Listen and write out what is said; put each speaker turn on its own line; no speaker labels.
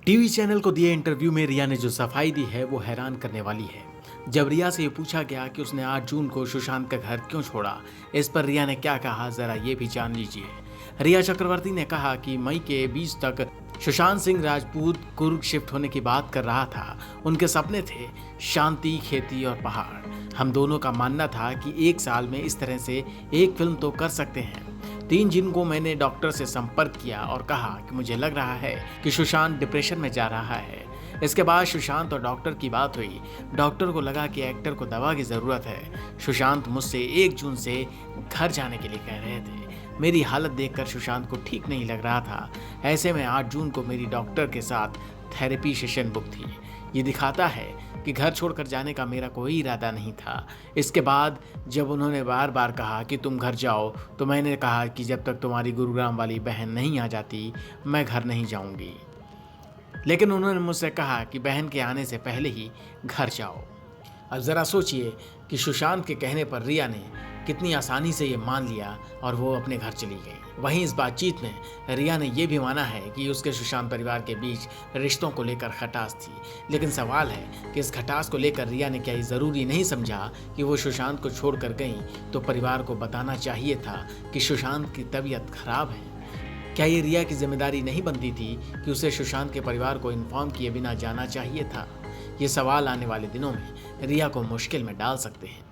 TV channel को दिए interview में रिया ने जो सफाई दी है वो हैरान करने वाली है। जब रिया से ये पूछा गया कि उसने 8 जून को सुशांत का घर क्यों छोड़ा, इस पर रिया ने क्या कहा, जरा ये भी जान लीजिए। रिया चक्रवर्ती ने कहा कि मई के 20 तक सुशांत सिंह राजपूत कुर्ग शिफ्ट होने की बात कर रहा था। उनके सपने थे शांति, खेती और पहाड़। हम दोनों का मानना था कि 1 साल में इस तरह से एक फिल्म तो कर सकते हैं। 3 जून को मैंने डॉक्टर से संपर्क किया और कहा कि मुझे लग रहा है कि सुशांत डिप्रेशन में जा रहा है। इसके बाद सुशांत और डॉक्टर की बात हुई। डॉक्टर को लगा कि एक्टर को दवा की ज़रूरत है। सुशांत मुझसे 1 जून से घर जाने के लिए कह रहे थे। मेरी हालत देखकर सुशांत को ठीक नहीं लग रहा था। ऐसे में 8 जून को मेरी डॉक्टर के साथ थेरेपी सेशन बुक थी। ये दिखाता है कि घर छोड़कर जाने का मेरा कोई इरादा नहीं था। इसके बाद जब उन्होंने बार बार कहा कि तुम घर जाओ, तो मैंने कहा कि जब तक तुम्हारी गुरुग्राम वाली बहन नहीं आ जाती मैं घर नहीं जाऊंगी। लेकिन उन्होंने मुझसे कहा कि बहन के आने से पहले ही घर जाओ। अब ज़रा सोचिए कि सुशांत के कहने पर रिया ने कितनी आसानी से ये मान लिया और वो अपने घर चली गई। वहीं इस बातचीत में रिया ने यह भी माना है कि उसके सुशांत परिवार के बीच रिश्तों को लेकर खटास थी। लेकिन सवाल है कि इस खटास को लेकर रिया ने क्या ये ज़रूरी नहीं समझा कि वो सुशांत को छोड़कर गई तो परिवार को बताना चाहिए था कि सुशांत की तबीयत खराब है। क्या ये रिया की जिम्मेदारी नहीं बनती थी कि उसे सुशांत के परिवार को इन्फॉर्म किए बिना जाना चाहिए था? ये सवाल आने वाले दिनों में रिया को मुश्किल में डाल सकते हैं।